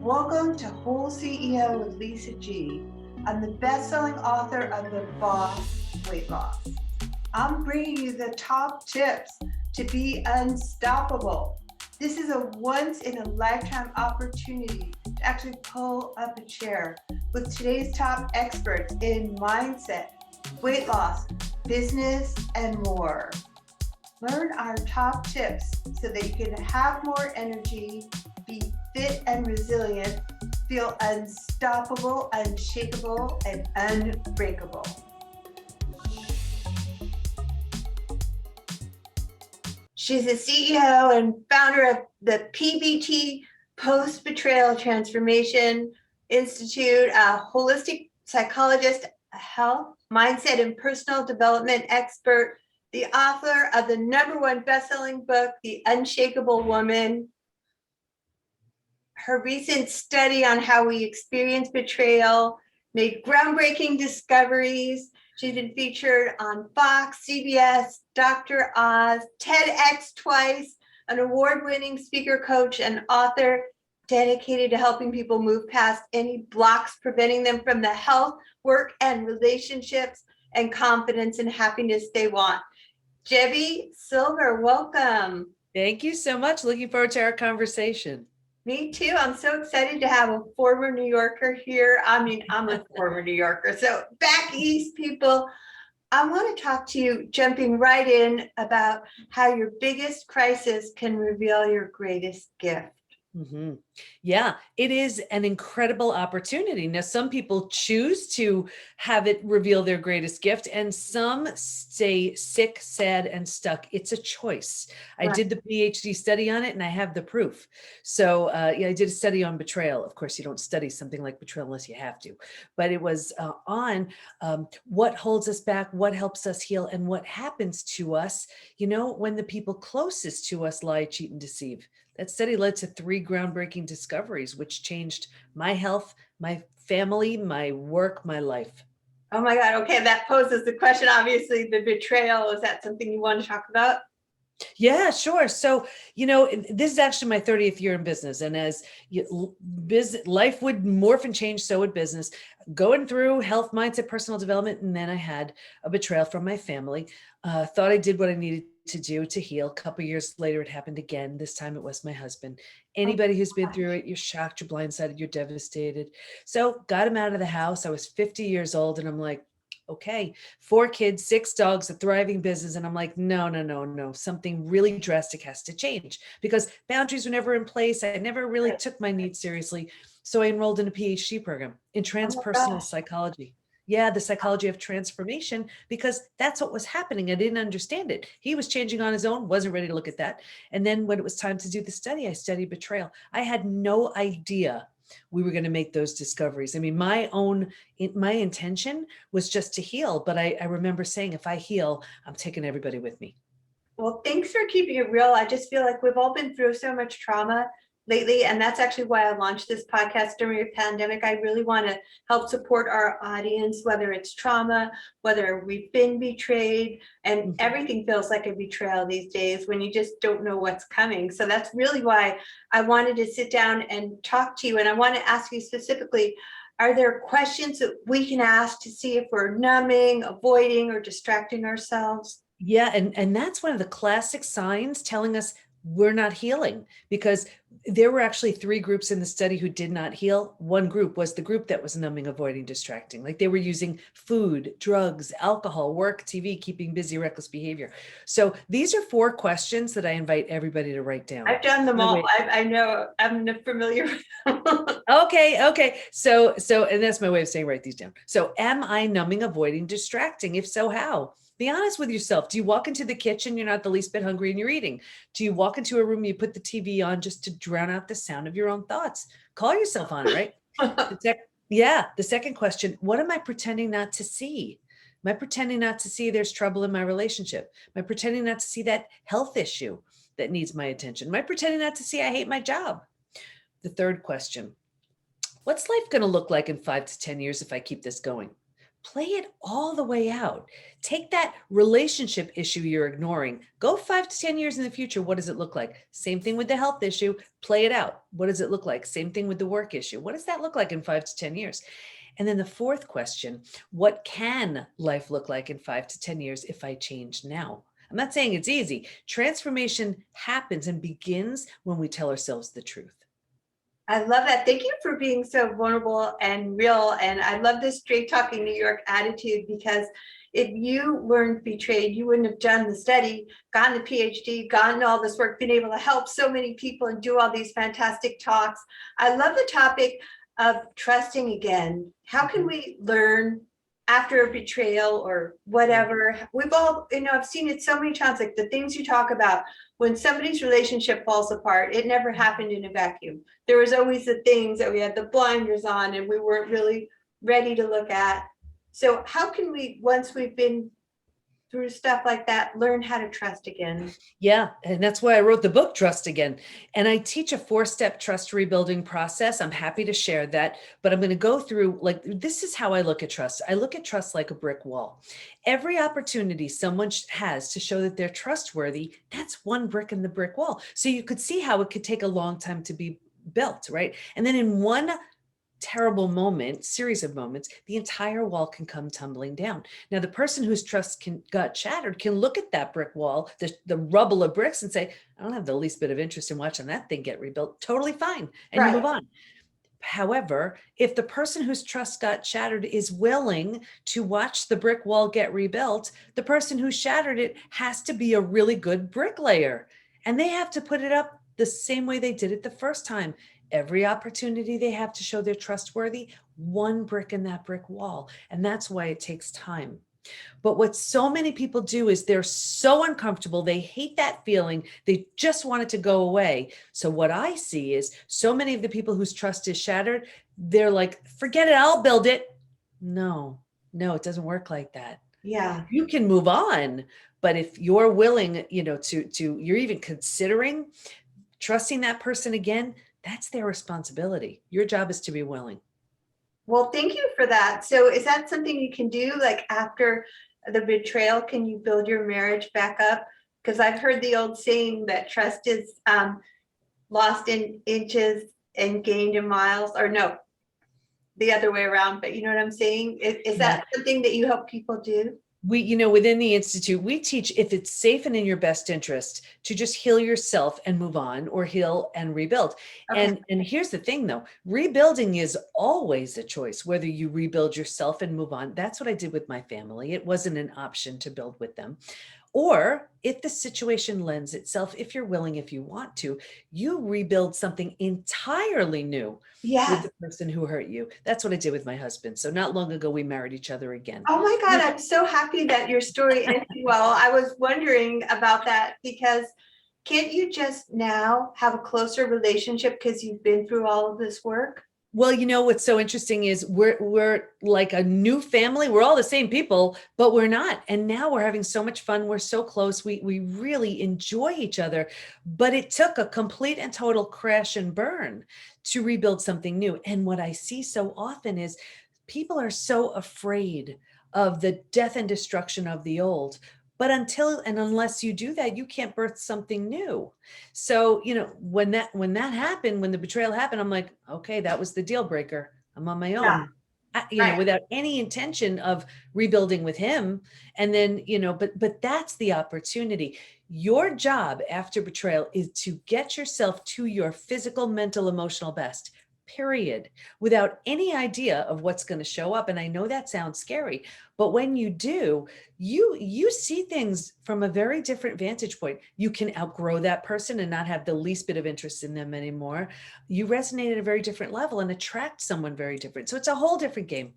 Welcome to Whole CEO with Lisa G. I'm the best-selling author of The Boss Weight Loss. I'm bringing you the top tips to be unstoppable. This is a once-in-a-lifetime opportunity to actually pull up a chair with today's top experts in mindset, weight loss, business, and more. Learn our top tips so that you can have more energy, be fit and resilient, feel unstoppable, unshakable, and unbreakable. She's the CEO and founder of the PBT Betrayal Transformation Institute, a holistic psychologist, a health, mindset, and personal development expert, the author of the #1 bestselling book, The Unshakable Woman. Her recent study on how we experience betrayal made groundbreaking discoveries. She's been featured on Fox, CBS, Dr. Oz, TEDx twice, an award-winning speaker, coach, and author dedicated to helping people move past any blocks preventing them from the health, work, and relationships and confidence and happiness they want. Debi Silber, welcome. Thank you so much. Looking forward to our conversation. Me too. I'm so excited to have a former New Yorker here. I'm a former New Yorker. So back east, people, I want to talk to you, jumping right in, about how your biggest crisis can reveal your greatest gift. Mm-hmm. Yeah, it is an incredible opportunity. Now, some people choose to have it reveal their greatest gift, and some stay sick, sad, and stuck. It's a choice. Right. I did the PhD study on it, and I have the proof. So I did a study on betrayal. Of course, you don't study something like betrayal unless you have to. But it was on what holds us back, what helps us heal, and what happens to us, when the people closest to us lie, cheat, and deceive. That study led to 3 groundbreaking discoveries, which changed my health, my family, my work, my life. Oh my God. Okay. That poses the question. Obviously, the betrayal, is that something you want to talk about? Yeah, sure. So, this is actually my 30th year in business. And as life would morph and change, so would business. Going through health, mindset, personal development. And then I had a betrayal from my family. Thought I did what I needed to do to heal. A couple of years later, it happened again. This time it was my husband. Anybody who's been through it, you're shocked, you're blindsided, you're devastated. So got him out of the house. I was 50 years old and I'm like, okay, 4 kids, 6 dogs, a thriving business. And I'm like, no. Something really drastic has to change because boundaries were never in place. I never really took my needs seriously. So I enrolled in a PhD program in transpersonal psychology. Yeah, the psychology of transformation, because that's what was happening. I didn't understand it. He was changing on his own, wasn't ready to look at that. And then when it was time to do the study, I studied betrayal. I had no idea we were going to make those discoveries. I mean, my intention was just to heal, but I remember saying, if I heal, I'm taking everybody with me. Well, thanks for keeping it real. I just feel like we've all been through so much trauma lately, and that's actually why I launched this podcast during the pandemic. I really want to help support our audience, whether it's trauma, whether we've been betrayed, and everything feels like a betrayal these days when you just don't know what's coming. So that's really why I wanted to sit down and talk to you. And I want to ask you specifically, are there questions that we can ask to see if we're numbing, avoiding, or distracting ourselves? Yeah, and that's one of the classic signs telling us we're not healing, because there were actually 3 groups in the study who did not heal. One group was the group that was numbing, avoiding, distracting. Like they were using food, drugs, alcohol, work, TV, keeping busy, reckless behavior. So these are 4 questions that I invite everybody to write down. I've done them all. I know, I'm familiar with them. Okay. So, and that's my way of saying write these down. So am I numbing, avoiding, distracting? If so, how? Be honest with yourself. Do you walk into the kitchen, you're not the least bit hungry and you're eating? Do you walk into a room, you put the TV on just to drown out the sound of your own thoughts? Call yourself on it, right? The second question, what am I pretending not to see? Am I pretending not to see there's trouble in my relationship? Am I pretending not to see that health issue that needs my attention? Am I pretending not to see I hate my job? The third question, what's life going to look like in 5 to 10 years if I keep this going? play it all the way out. Take that relationship issue you're ignoring. Go 5 to 10 years in the future. What does it look like? Same thing with the health issue. Play it out. What does it look like? Same thing with the work issue. What does that look like in 5 to 10 years? And then the fourth question, what can life look like in 5 to 10 years if I change now? I'm not saying it's easy. Transformation happens and begins when we tell ourselves the truth. I love that. Thank you for being so vulnerable and real. And I love this straight talking New York attitude, because if you weren't betrayed, you wouldn't have done the study, gotten the PhD, gotten all this work, been able to help so many people and do all these fantastic talks. I love the topic of trusting again. How can we learn after a betrayal or whatever? We've all, I've seen it so many times, like the things you talk about, when somebody's relationship falls apart, it never happened in a vacuum. There was always the things that we had the blinders on and we weren't really ready to look at. So how can we, once we've been through stuff like that, learn how to trust again? Yeah. And that's why I wrote the book, Trust Again. And I teach a 4-step trust rebuilding process. I'm happy to share that, but I'm going to go through, like, this is how I look at trust. I look at trust like a brick wall. Every opportunity someone has to show that they're trustworthy, that's one brick in the brick wall. So you could see how it could take a long time to be built, right? And then in one terrible moment, series of moments, the entire wall can come tumbling down. Now, the person whose trust got shattered can look at that brick wall, the rubble of bricks, and say, I don't have the least bit of interest in watching that thing get rebuilt. Totally fine. And Right. you move on. However, if the person whose trust got shattered is willing to watch the brick wall get rebuilt, the person who shattered it has to be a really good bricklayer. And they have to put it up the same way they did it the first time. Every opportunity they have to show they're trustworthy, one brick in that brick wall. And that's why it takes time. But what so many people do is they're so uncomfortable. They hate that feeling. They just want it to go away. So what I see is so many of the people whose trust is shattered, they're like, forget it, I'll build it. No, it doesn't work like that. Yeah. You can move on. But if you're willing, you're even considering trusting that person again, that's their responsibility. Your job is to be willing. Well, thank you for that. So is that something you can do, like after the betrayal, can you build your marriage back up? Because I've heard the old saying that trust is lost in inches and gained in miles, or no, the other way around, but you know what I'm saying? Is that something that you help people do? We, within the Institute, we teach, if it's safe and in your best interest, to just heal yourself and move on, or heal and rebuild. Okay. And here's the thing though, rebuilding is always a choice, whether you rebuild yourself and move on. That's what I did with my family. It wasn't an option to build with them. Or if the situation lends itself, if you're willing, if you want to, you rebuild something entirely new with the person who hurt you. That's what I did with my husband. So not long ago, we married each other again. Oh my God, I'm so happy that your story ended well. I was wondering about that, because can't you just now have a closer relationship because you've been through all of this work? Well, what's so interesting is we're like a new family. We're all the same people, but we're not. And now we're having so much fun. We're so close. We really enjoy each other. But it took a complete and total crash and burn to rebuild something new. And what I see so often is people are so afraid of the death and destruction of the old. But until and unless you do that, you can't birth something new. So, when that happened, when the betrayal happened, I'm like, okay, that was the deal breaker. I'm on my own. Yeah. Without any intention of rebuilding with him. And then, but that's the opportunity. Your job after betrayal is to get yourself to your physical, mental, emotional best. Period, without any idea of what's going to show up. And I know that sounds scary, but when you do, you see things from a very different vantage point. You can outgrow that person and not have the least bit of interest in them anymore. You resonate at a very different level and attract someone very different. So it's a whole different game.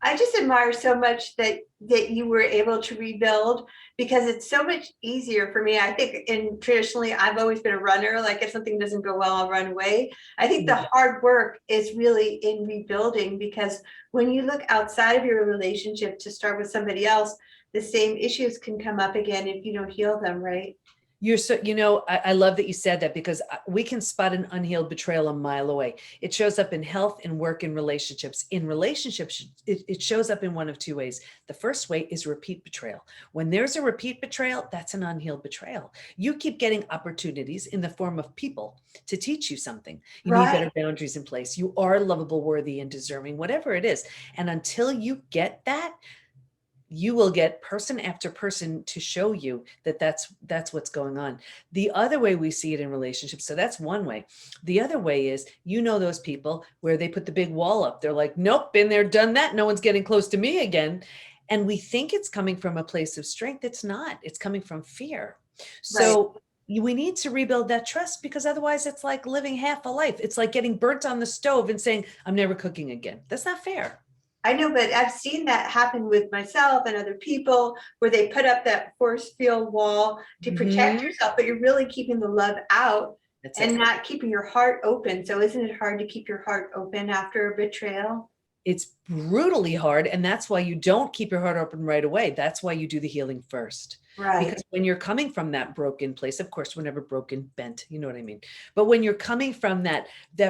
I just admire so much that you were able to rebuild, because it's so much easier for me. I think, and traditionally I've always been a runner. Like if something doesn't go well, I'll run away. I think the hard work is really in rebuilding, because when you look outside of your relationship to start with somebody else, the same issues can come up again if you don't heal them, right? You're so, I love that you said that, because we can spot an unhealed betrayal a mile away. It shows up in health and work and relationships. In relationships, it shows up in one of two ways. The first way is repeat betrayal. When there's a repeat betrayal, that's an unhealed betrayal. You keep getting opportunities in the form of people to teach you something. You need better boundaries in place. You are lovable, worthy, and deserving, whatever it is. And until you get that, you will get person after person to show you that that's what's going on. The other way we see it in relationships, so that's one way. The other way is, those people where they put the big wall up. They're like, nope, been there, done that. No one's getting close to me again. And we think it's coming from a place of strength. It's not. It's coming from fear. So we need to rebuild that trust, because otherwise it's like living half a life. It's like getting burnt on the stove and saying, I'm never cooking again. That's not fair. I know, but I've seen that happen with myself and other people, where they put up that force field wall to protect yourself, but you're really keeping the love out and not keeping your heart open. So isn't it hard to keep your heart open after a betrayal? It's brutally hard. And that's why you don't keep your heart open right away. That's why you do the healing first. Right. Because when you're coming from that broken place, of course, we're never broken, bent, you know what I mean? But when you're coming from that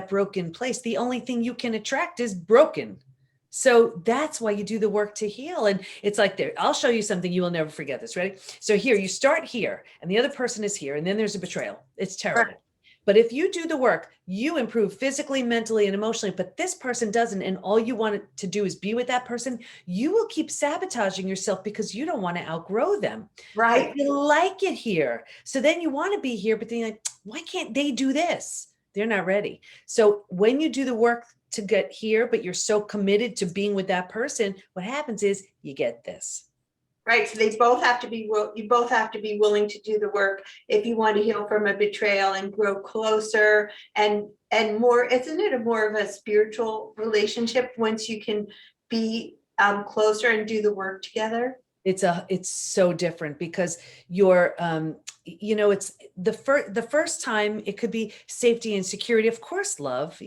broken place, the only thing you can attract is broken. So that's why you do the work to heal. And it's like, I'll show you something. You will never forget this. Ready? So here, you start here and the other person is here, and then there's a betrayal. It's terrible. Right. But if you do the work, you improve physically, mentally, and emotionally, but this person doesn't, and all you want to do is be with that person, you will keep sabotaging yourself because you don't want to outgrow them. Right. But you like it here. So then you want to be here, but then you're like, why can't they do this? They're not ready. So when you do the work to get here, but you're so committed to being with that person, what happens is you get this. Right. So you both have to be willing to do the work if you want to heal from a betrayal and grow closer and more. Isn't it more of a spiritual relationship once you can be closer and do the work together? It's so different, because you're, it's the first time it could be safety and security, of course, love,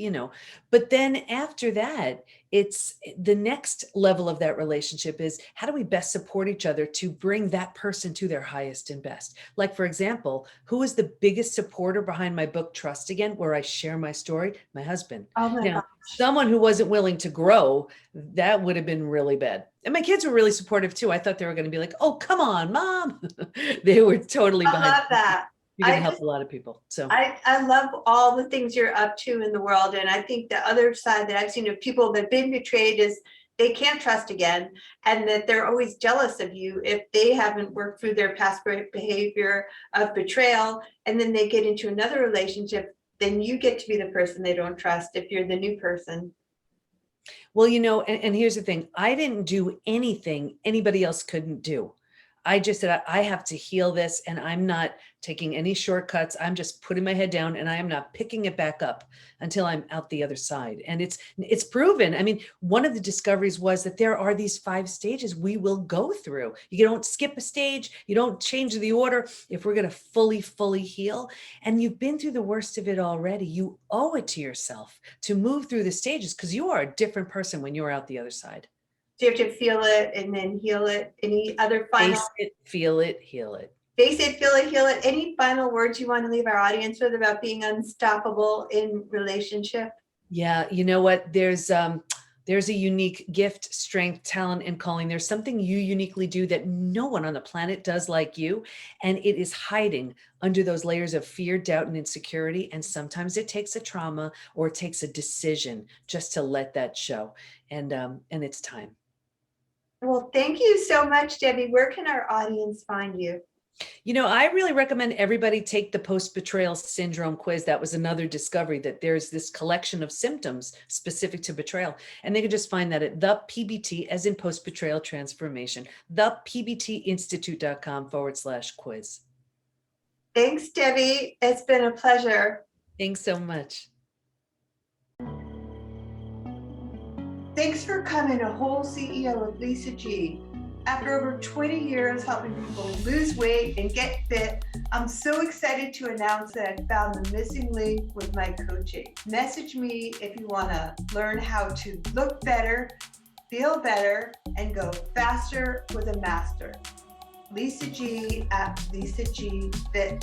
but then after that, it's the next level of that relationship is, how do we best support each other to bring that person to their highest and best? Like, for example, who is the biggest supporter behind my book, Trust Again, where I share my story? My husband. Oh my gosh. Someone who wasn't willing to grow, that would have been really bad. And my kids were really supportive too. I thought they were going to be like, oh, come on, Mom. They were totally behind. I love that. You're going to help a lot of people. So I love all the things you're up to in the world. And I think the other side that I've seen of people that have been betrayed is they can't trust again, and that they're always jealous of you if they haven't worked through their past behavior of betrayal. And then they get into another relationship, then you get to be the person they don't trust if you're the new person. Well, and here's the thing. I didn't do anything anybody else couldn't do. I just said, I have to heal this, and I'm not taking any shortcuts. I'm just putting my head down, and I am not picking it back up until I'm out the other side. And it's proven. I mean, one of the discoveries was that there are these 5 stages we will go through. You don't skip a stage. You don't change the order if we're going to fully heal. And you've been through the worst of it already. You owe it to yourself to move through the stages, because you are a different person when you're out the other side. So you have to feel it and then heal it. Any other final? Face it, feel it, heal it. Face it, feel it, heal it. Any final words you want to leave our audience with about being unstoppable in relationship? Yeah, you know what? There's a unique gift, strength, talent, and calling. There's something you uniquely do that no one on the planet does like you. And it is hiding under those layers of fear, doubt, and insecurity. And sometimes it takes a trauma, or it takes a decision just to let that show. And it's time. Well, thank you so much, Debbie. Where can our audience find you? I really recommend everybody take the post-betrayal syndrome quiz. That was another discovery, that there's this collection of symptoms specific to betrayal. And they can just find that at the PBT, as in post-betrayal transformation, thepbtinstitute.com/quiz. Thanks, Debbie. It's been a pleasure. Thanks so much. Thanks for coming to Whole CEO with Lisa G. After over 20 years helping people lose weight and get fit, I'm so excited to announce that I found the missing link with my coaching. Message me if you want to learn how to look better, feel better, and go faster with a master. Lisa G at lisagfit.com.